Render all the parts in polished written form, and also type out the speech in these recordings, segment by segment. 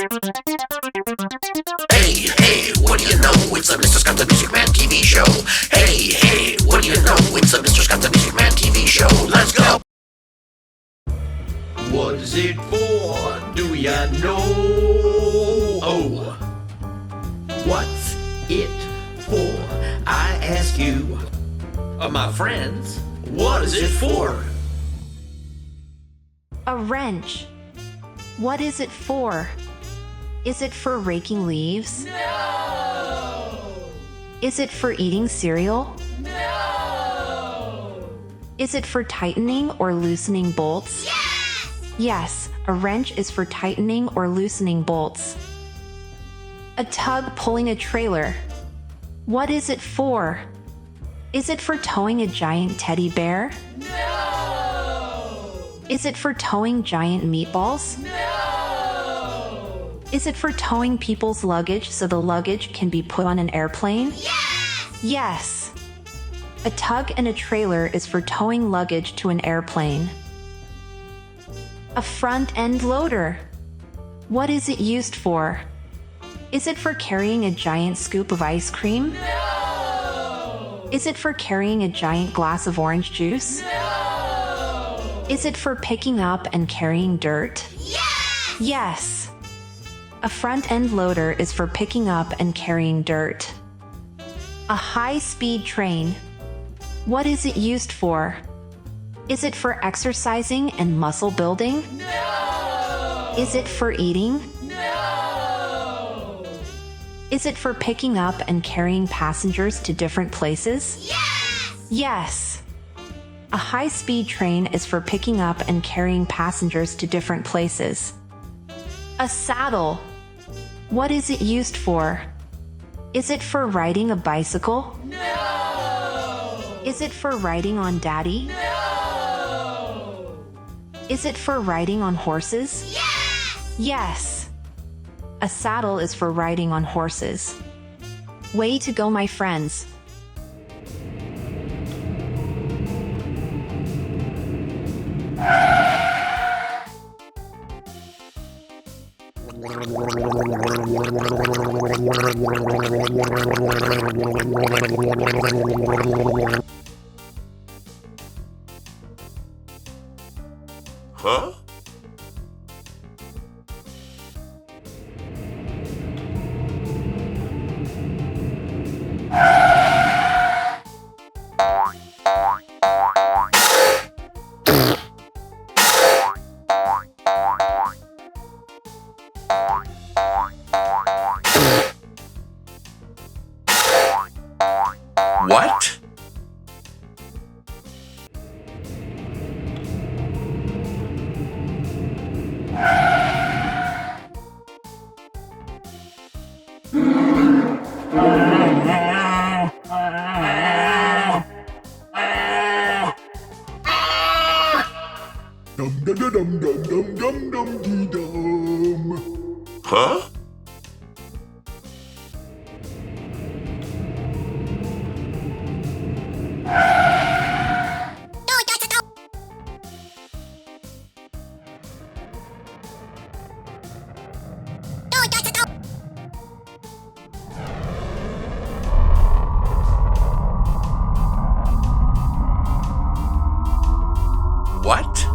Hey, hey, what do you know? It's a Mr. Scott the Music Man TV show. Hey, hey, what do you know? It's a Mr. Scott the Music Man TV show. Let's go! What is it for? Do ya know? Oh, what's it for? I ask you, my friends, what is it for? A wrench. What is it for? Is it for raking leaves? No! Is it for eating cereal? No! Is it for tightening or loosening bolts? Yes! Yes, a wrench is for tightening or loosening bolts. A tug pulling a trailer. What is it for? Is it for towing a giant teddy bear? No! Is it for towing giant meatballs? No! Is it for towing people's luggage so the luggage can be put on an airplane? Yes! Yes. A tug and a trailer is for towing luggage to an airplane. A front-end loader. What is it used for? Is it for carrying a giant scoop of ice cream? No! Is it for carrying a giant glass of orange juice? No! Is it for picking up and carrying dirt? Yes! Yes. A front-end loader is for picking up and carrying dirt. A high-speed train. What is it used for? Is it for exercising and muscle building? No! Is it for eating? No! Is it for picking up and carrying passengers to different places? Yes! Yes. A high-speed train is for picking up and carrying passengers to different places. A saddle. What is it used for? Is it for riding a bicycle? No! Is it for riding on Daddy? No! Is it for riding on horses? Yes! Yes. A saddle is for riding on horses. Way to go, my friends. Huh? What? Dum dum dum dum dum dum dum dee dum. Huh? What?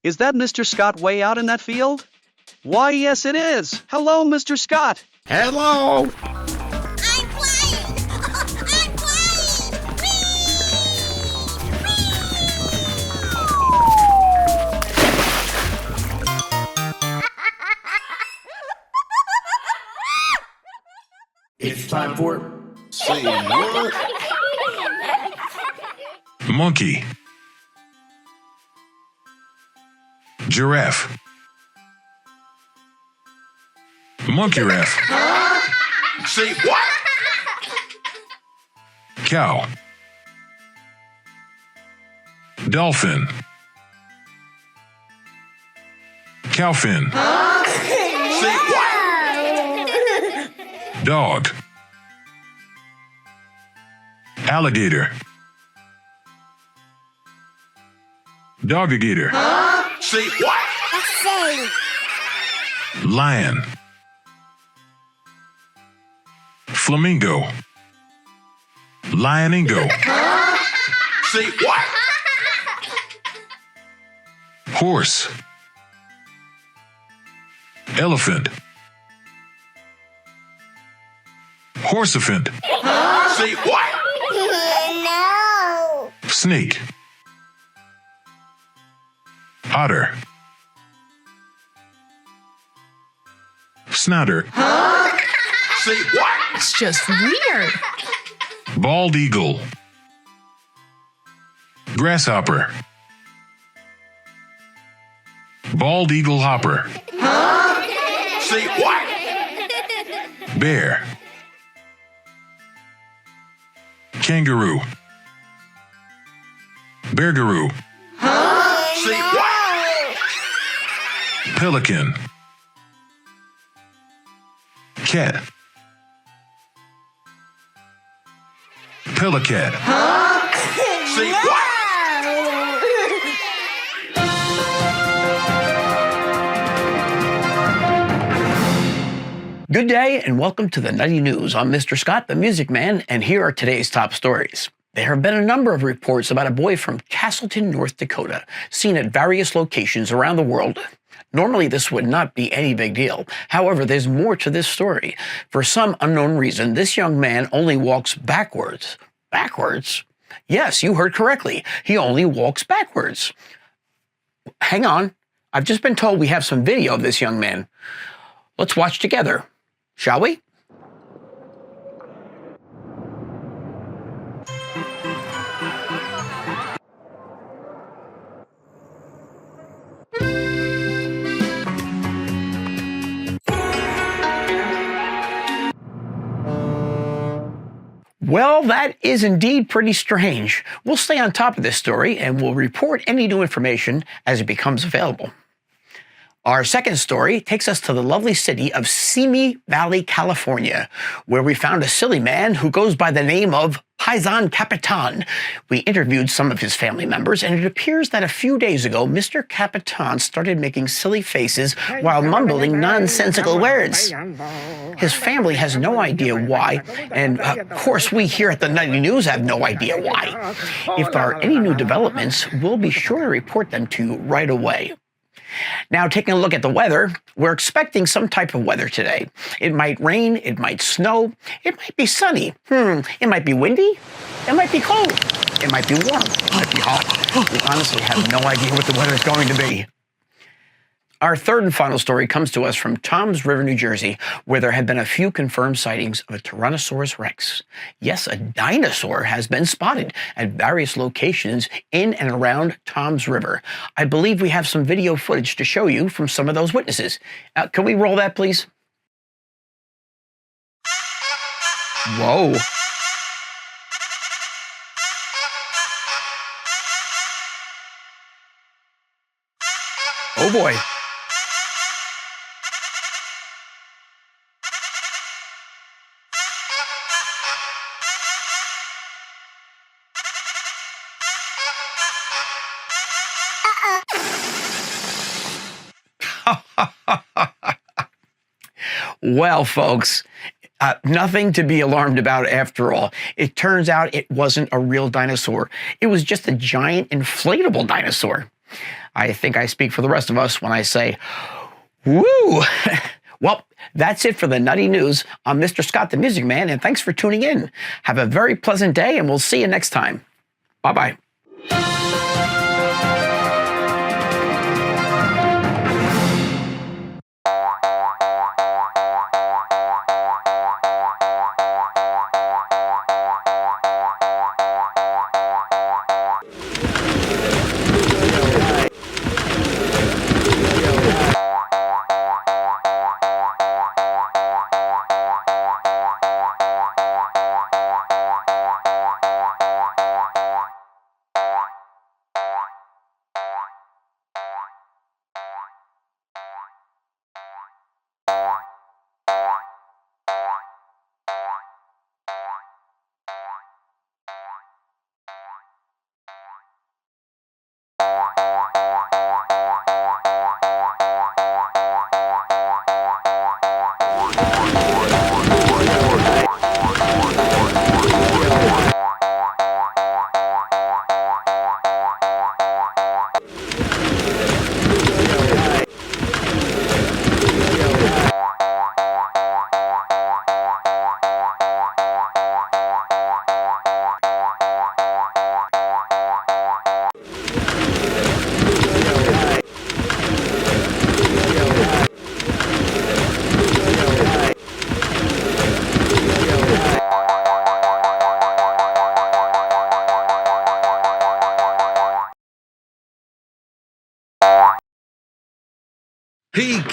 Is that Mr. Scott way out in that field? Why, yes it is. Hello, Mr. Scott. Hello. I'm flying! I'm flying! It's time for Say Monkey. Giraffe. Monkey ref. Say what? Cow. Dolphin. Cowfin. Say what? Dog. Alligator. Doggigator. Say what? Lion. Flamingo. Lioningo. Say what? Horse. Elephant. Horsephant. Say what? No. Snake. Otter. Snouter. Say what? It's just weird. Bald eagle. Grasshopper. Bald eagle hopper. Say what? Bear. Kangaroo. Beargaroo. Say what? Pelican. Cat. Pelicat. Say what? Good day and welcome to the Nutty News. I'm Mr. Scott, the Music Man, and here are today's top stories. There have been a number of reports about a boy from Castleton, North Dakota, seen at various locations around the world. Normally, this would not be any big deal. However, there's more to this story. For some unknown reason, this young man only walks backwards. Backwards? Yes, you heard correctly. He only walks backwards. Hang on. I've just been told we have some video of this young man. Let's watch together, shall we? Well, that is indeed pretty strange. We'll stay on top of this story and we'll report any new information as it becomes available. Our second story takes us to the lovely city of Simi Valley, California, where we found a silly man who goes by the name of Paisan Capitan. We interviewed some of his family members, and it appears that a few days ago, Mr. Capitan started making silly faces while mumbling nonsensical words. His family has no idea why, and of course we here at the Nutty News have no idea why. If there are any new developments, we'll be sure to report them to you right away. Now, taking a look at the weather, we're expecting some type of weather today. It might rain, it might snow, it might be sunny. It might be windy, it might be cold, it might be warm, it might be hot. We honestly have no idea what the weather is going to be. Our third and final story comes to us from Toms River, New Jersey, where there have been a few confirmed sightings of a Tyrannosaurus rex. Yes, a dinosaur has been spotted at various locations in and around Toms River. I believe we have some video footage to show you from some of those witnesses. Can we roll that, please? Whoa. Oh boy. Well, folks, nothing to be alarmed about after all. It turns out it wasn't a real dinosaur. It was just a giant inflatable dinosaur. I think I speak for the rest of us when I say, woo! Well, that's it for the Nutty News. I'm Mr. Scott, the Music Man, and thanks for tuning in. Have a very pleasant day, and we'll see you next time. Bye-bye.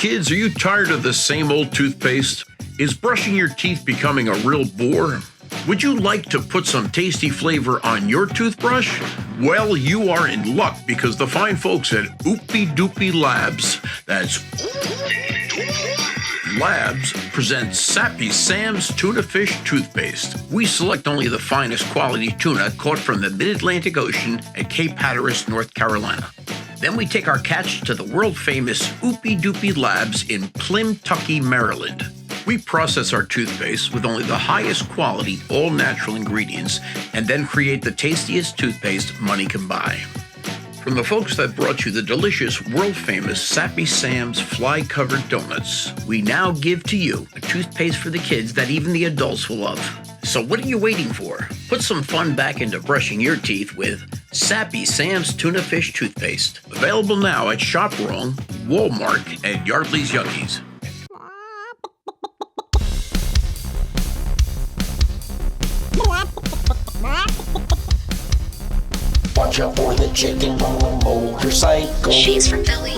kids, are you tired of the same old toothpaste? Is brushing your teeth becoming a real bore? Would you like to put some tasty flavor on your toothbrush? Well, you are in luck because the fine folks at Oopie Doopie Labs, that's Labs, presents Sappy Sam's Tuna Fish Toothpaste. We select only the finest quality tuna caught from the mid-Atlantic Ocean at Cape Hatteras, North Carolina. Then we take our catch to the world-famous Oopie Doopie Labs in Plymtucky, Maryland. We process our toothpaste with only the highest quality, all-natural ingredients, and then create the tastiest toothpaste money can buy. From the folks that brought you the delicious, world-famous Sappy Sam's fly-covered donuts, we now give to you a toothpaste for the kids that even the adults will love. So what are you waiting for? Put some fun back into brushing your teeth with Sappy Sam's Tuna Fish Toothpaste. Available now at Shop Wrong, Walmart, and Yardley's Yuckies. Watch out for the chicken on a motorcycle. She's from Philly.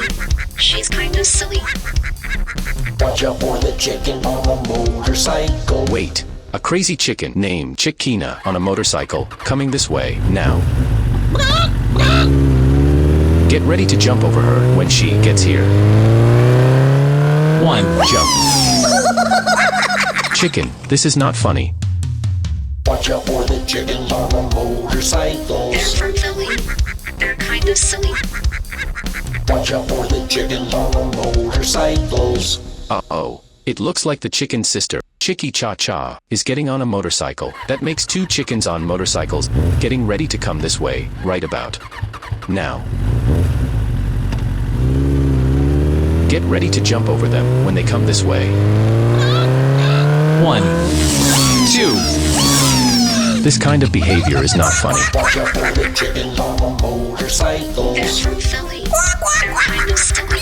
She's kinda silly. Watch out for the chicken on a motorcycle. Wait, a crazy chicken named Chickina on a motorcycle coming this way now. Get ready to jump over her when she gets here. 1. Jump. Chicken, this is not funny. Watch out for the chickens on a motorcycle. They're from Philly. They're kinda silly. Watch out for the chickens on a motorcycles. Uh-oh. It looks like the chicken's sister, Chicky Cha Cha, is getting on a motorcycle. That makes 2 chickens on motorcycles, getting ready to come this way, right about now. Get ready to jump over them when they come this way. 1, 2. This kind of behavior is not funny. Watch out for the chickens on a motorcycle. They're from Philly. They're kinda silly.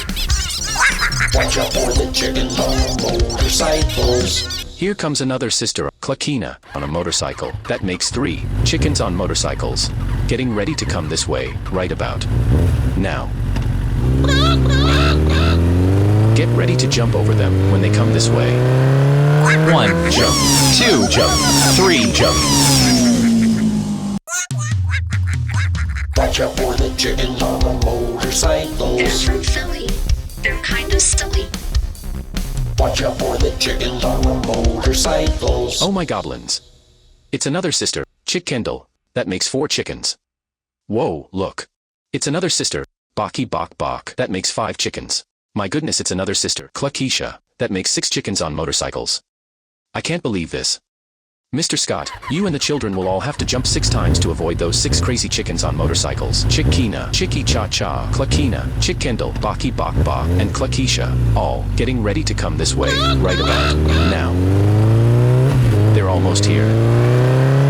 Watch out for the chickens on a motorcycles. Here comes another sister, Cluckina, on a motorcycle. That makes 3 chickens on motorcycles, getting ready to come this way, right about now. Get ready to jump over them when they come this way. 1 jump, 2 jump, 3 jump. Watch out for the chickens on a motorcycle. They're from Philly. They're kinda silly. Watch out for the chickens on a motorcycles. Oh my goblins. It's another sister, Chick Kendall. That makes 4 chickens. Whoa, look. It's another sister, Baki Bok Bok. That makes 5 chickens. My goodness, it's another sister, Cluckisha. That makes 6 chickens on motorcycles. I can't believe this. Mr. Scott, you and the children will all have to jump 6 times to avoid those 6 crazy chickens on motorcycles. Chickina, Chicky Cha Cha, Cluckina, Chick Kendall, Baki Bok Bok, and Cluckisha, all getting ready to come this way, right about now. They're almost here.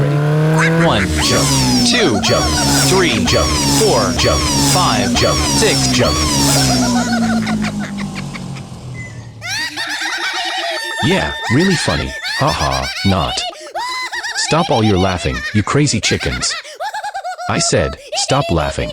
Ready? 1 jump, 2 jump, 3 jump, 4 jump, 5 jump, 6 jump. Yeah, really funny. Haha, not. Stop all your laughing, you crazy chickens. I said, stop laughing.